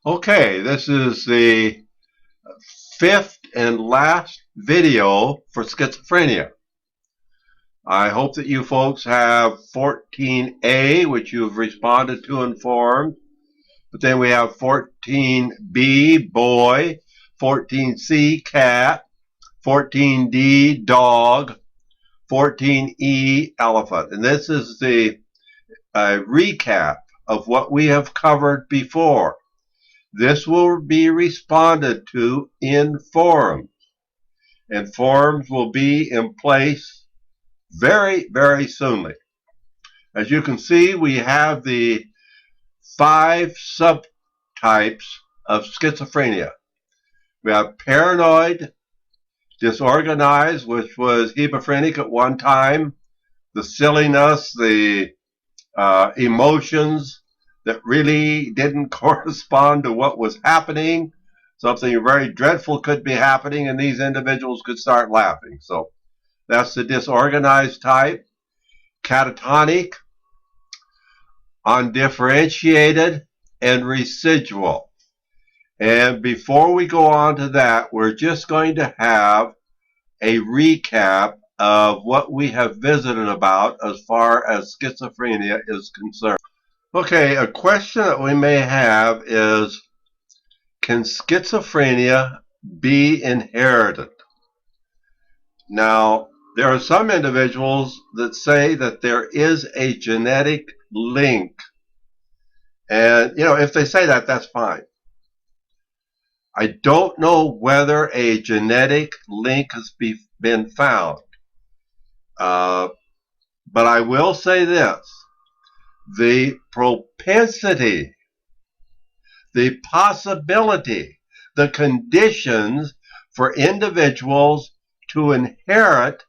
Okay, this is the fifth and last video for schizophrenia. I hope that you folks have 14A, which you've responded to and formed. But then we have 14B, boy, 14C, cat, 14D, dog, 14E, elephant. And this is the recap of what we have covered before. This will be responded to in forums, and forums will be in place very, very soonly. As you can see, we have the 5 subtypes of schizophrenia. We have paranoid, disorganized, which was hebephrenic at one time, the silliness, the emotions that really didn't correspond to what was happening. Something very dreadful could be happening, and these individuals could start laughing. So that's the disorganized type. Catatonic, undifferentiated, and residual. And before we go on to that, we're just going to have a recap of what we have visited about as far as schizophrenia is concerned. Okay, a question that we may have is, can schizophrenia be inherited? Now, there are some individuals that say that there is a genetic link. And, if they say that, that's fine. I don't know whether a genetic link has been found. But I will say this. The propensity, the possibility, the conditions for individuals to inherit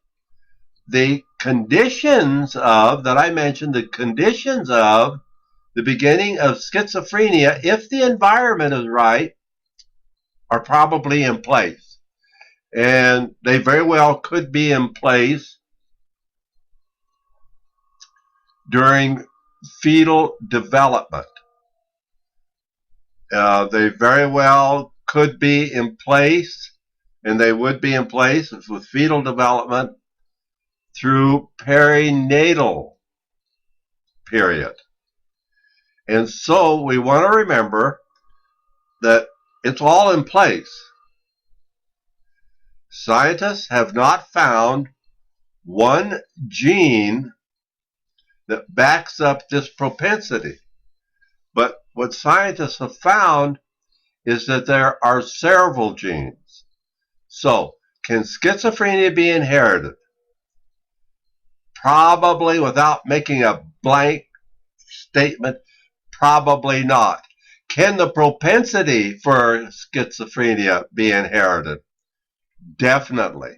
the conditions of, that I mentioned, the conditions of the beginning of schizophrenia, if the environment is right, are probably in place. And they very well could be in place during fetal development. They very well could be in place, and they would be in place with fetal development through perinatal period. And so we want to remember that it's all in place. Scientists have not found one gene that backs up this propensity. But what scientists have found is that there are several genes. So, can schizophrenia be inherited? Probably, without making a blank statement, probably not. Can the propensity for schizophrenia be inherited? Definitely.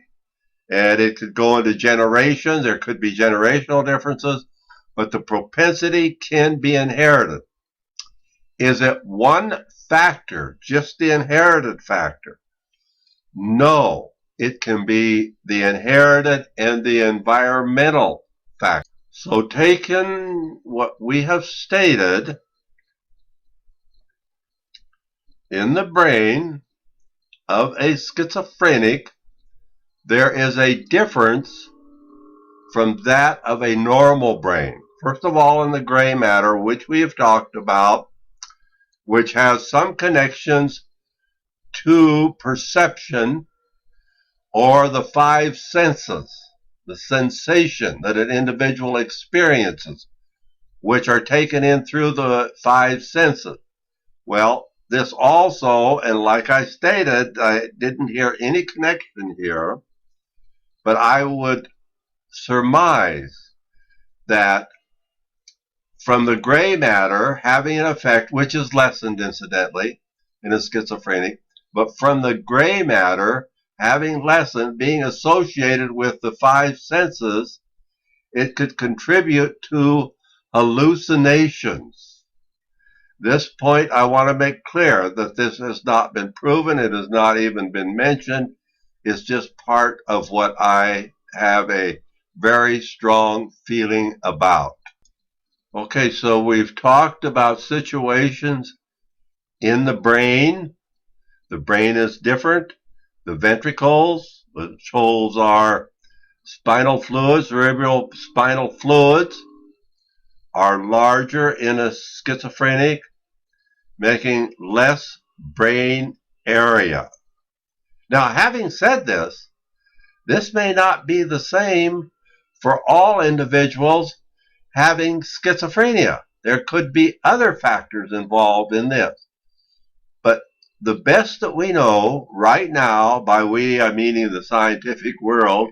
And it could go into generations. There could be generational differences, but the propensity can be inherited. Is it one factor, just the inherited factor? No, it can be the inherited and the environmental factor. So taking what we have stated, in the brain of a schizophrenic, there is a difference from that of a normal brain. First of all, in the gray matter, which we have talked about, which has some connections to perception or the 5 senses, the sensation that an individual experiences, which are taken in through the 5 senses. Well, this also, and like I stated, I didn't hear any connection here, but I would surmise that from the gray matter having an effect, which is lessened incidentally in a schizophrenic, but from the gray matter having lessened, being associated with the 5 senses, it could contribute to hallucinations. This point I want to make clear that this has not been proven. It has not even been mentioned. It's just part of what I have a very strong feeling about. Okay, so we've talked about situations in the brain is different. The ventricles, which holds our spinal fluids, cerebral spinal fluids, are larger in a schizophrenic, making less brain area. Now, having said this, this may not be the same for all individuals having schizophrenia. There could be other factors involved in this. But the best that we know right now, by we I'm meaning the scientific world,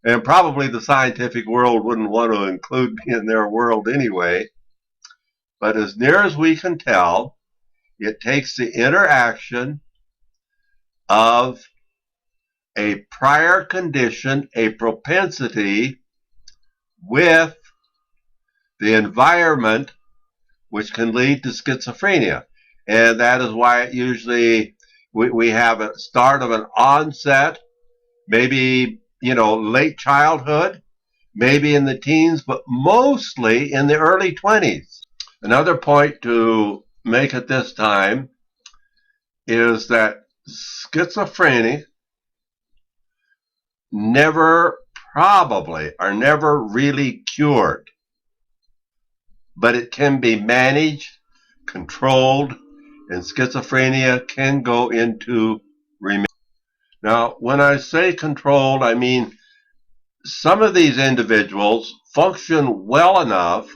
and probably the scientific world wouldn't want to include me in their world anyway, but as near as we can tell, it takes the interaction of a prior condition, a propensity with the environment, which can lead to schizophrenia. And that is why it usually we have a start of an onset, maybe, late childhood, maybe in the teens, but mostly in the early 20s. Another point to make at this time is that schizophrenia probably are never really cured, but it can be managed, controlled, and schizophrenia can go into remission. Now, when I say controlled, I mean some of these individuals function well enough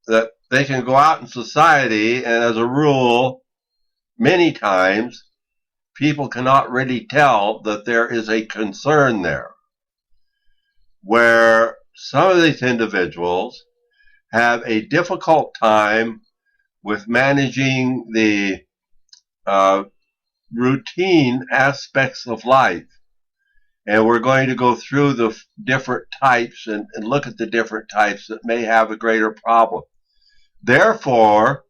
that they can go out in society, and as a rule, many times, people cannot really tell that there is a concern there. Where some of these individuals have a difficult time with managing the routine aspects of life. And we're going to go through the different types and look at the different types that may have a greater problem. Therefore,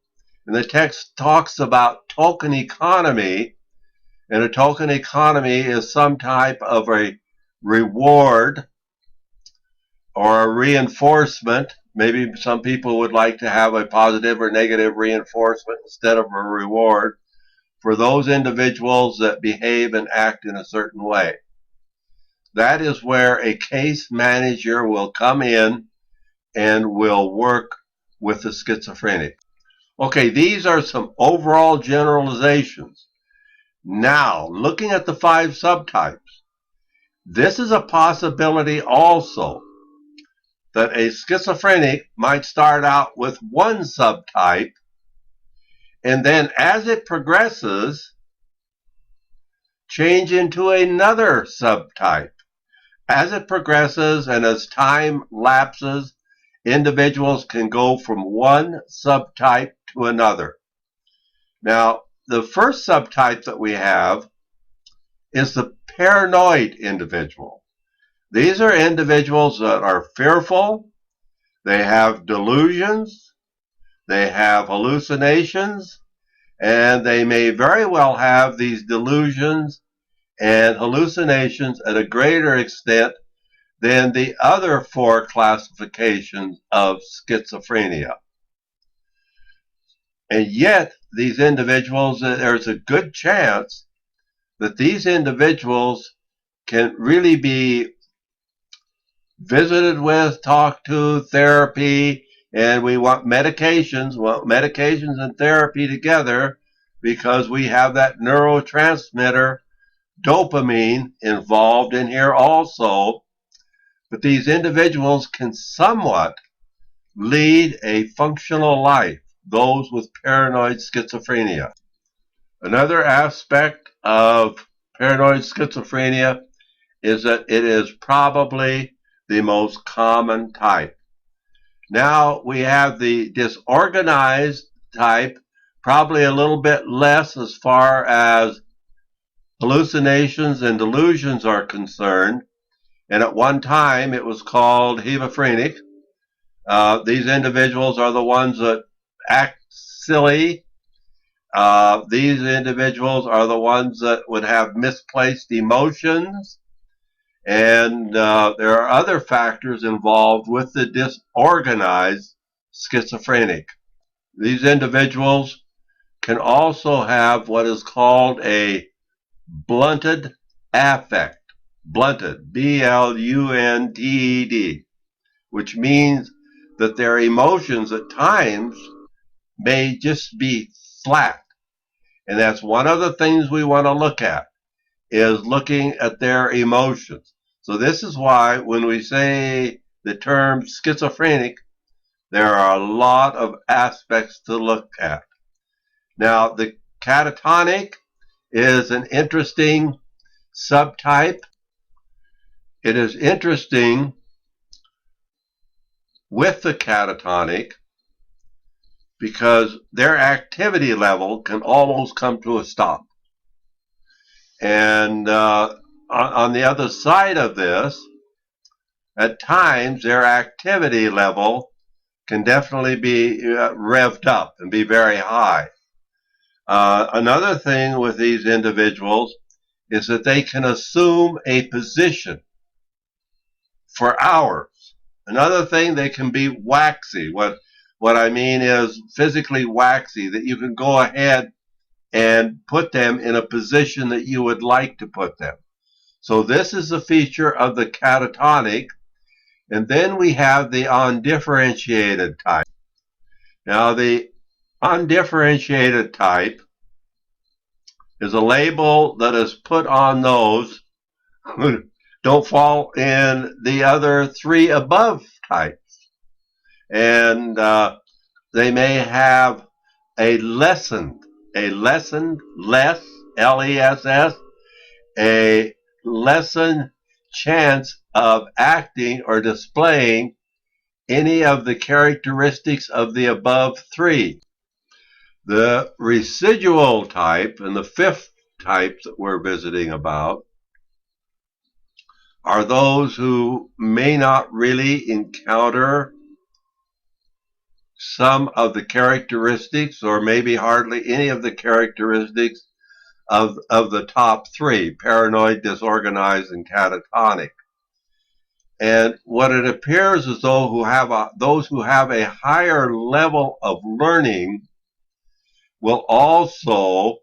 and the text talks about token economy, and a token economy is some type of a reward or a reinforcement. Maybe some people would like to have a positive or negative reinforcement instead of a reward for those individuals that behave and act in a certain way. That is where a case manager will come in and will work with the schizophrenic. Okay, these are some overall generalizations. Now, looking at the 5 subtypes, this is a possibility also that a schizophrenic might start out with one subtype, and then as it progresses, change into another subtype. As it progresses and as time lapses, individuals can go from one subtype to another. Now, the first subtype that we have is the paranoid individual. These are individuals that are fearful, they have delusions, they have hallucinations, and they may very well have these delusions and hallucinations at a greater extent than the other 4 classifications of schizophrenia. And yet, these individuals, there's a good chance that these individuals can really be visited with, talked to, therapy, and we want medications and therapy together because we have that neurotransmitter dopamine involved in here also. But these individuals can somewhat lead a functional life, those with paranoid schizophrenia. Another aspect of paranoid schizophrenia is that it is probably the most common type. Now we have the disorganized type, probably a little bit less as far as hallucinations and delusions are concerned. And at one time it was called hemophrenic. These individuals are the ones that act silly. These individuals are the ones that would have misplaced emotions. And there are other factors involved with the disorganized schizophrenic. These individuals can also have what is called a blunted affect. Blunted, B-L-U-N-T-E-D, which means that their emotions at times may just be flat. And that's one of the things we want to look at, is looking at their emotions. So this is why when we say the term schizophrenic, there are a lot of aspects to look at. Now, the catatonic is an interesting subtype. It is interesting with the catatonic because their activity level can almost come to a stop. And on the other side of this, at times their activity level can definitely be revved up and be very high. Another thing with these individuals is that they can assume a position for hours. Another thing, they can be waxy. What I mean is physically waxy, that you can go ahead and put them in a position that you would like to put them. So this is a feature of the catatonic. And then we have the undifferentiated type. Now, the undifferentiated type is a label that is put on those who don't fall in the other three above types. And they may have a lessened, less, L-E-S-S, a lessened chance of acting or displaying any of the characteristics of the above three. The residual type and the fifth type that we're visiting about are those who may not really encounter some of the characteristics, or maybe hardly any of the characteristics of the top three: paranoid, disorganized, and catatonic. And what it appears as though those who have a higher level of learning will also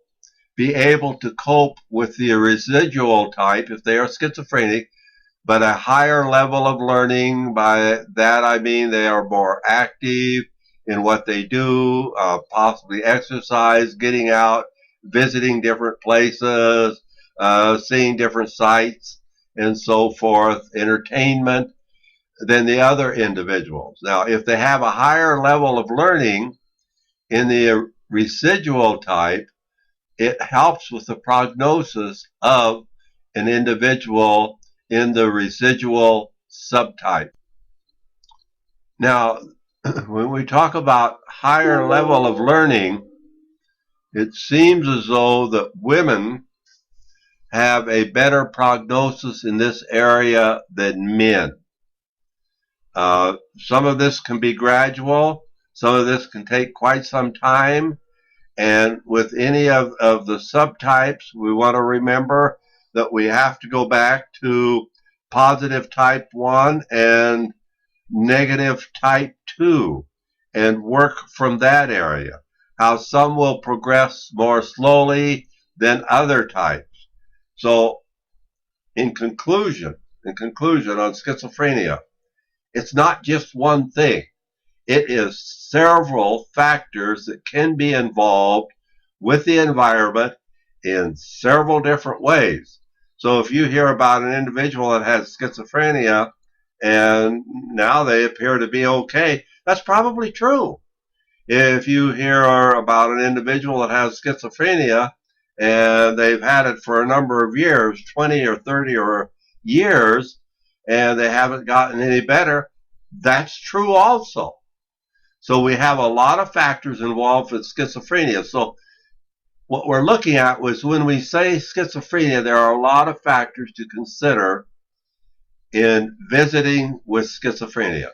be able to cope with the residual type if they are schizophrenic, but a higher level of learning. By that I mean they are more active in what they do, possibly exercise, getting out, visiting different places, seeing different sights, and so forth, entertainment, than the other individuals. Now, if they have a higher level of learning in the residual type, it helps with the prognosis of an individual in the residual subtype. Now, when we talk about higher level of learning, it seems as though that women have a better prognosis in this area than men. Some of this can be gradual. Some of this can take quite some time. And with any of the subtypes, we want to remember that we have to go back to positive type 1 and negative type 2 and work from that area. How some will progress more slowly than other types. So in conclusion on schizophrenia, it's not just one thing. It is several factors that can be involved with the environment in several different ways. So if you hear about an individual that has schizophrenia and now they appear to be okay, that's probably true. If you hear about an individual that has schizophrenia and they've had it for a number of years, 20 or 30 or years, and they haven't gotten any better, that's true also. So we have a lot of factors involved with schizophrenia. So what we're looking at was, when we say schizophrenia, there are a lot of factors to consider in visiting with schizophrenia.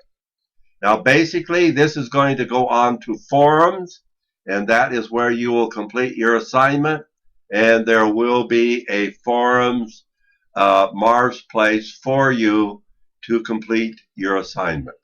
Now, basically, this is going to go on to forums, and that is where you will complete your assignment, and there will be a forums Mars place for you to complete your assignment.